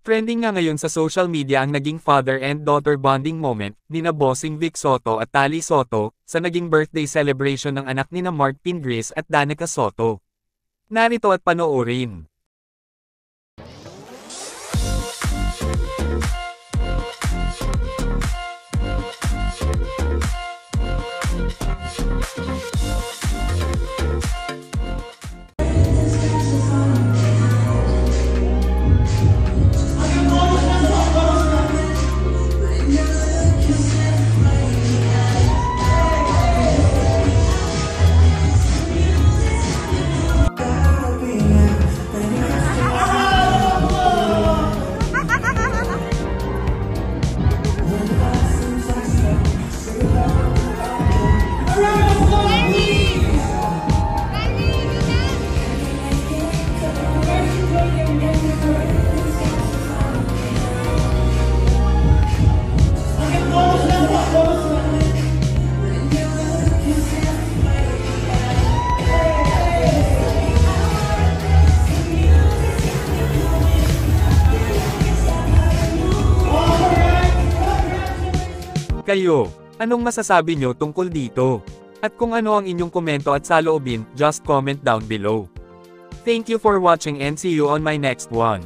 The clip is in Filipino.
Trending nga ngayon sa social media ang naging father and daughter bonding moment nina Bossing Vic Soto at Tali Soto sa naging birthday celebration ng anak nina Mark Pingris at Danica Soto. Narito at panoorin. Kayo, anong masasabi nyo tungkol dito? At kung ano ang inyong komento at saloobin, just comment down below. Thank you for watching and see you on my next one.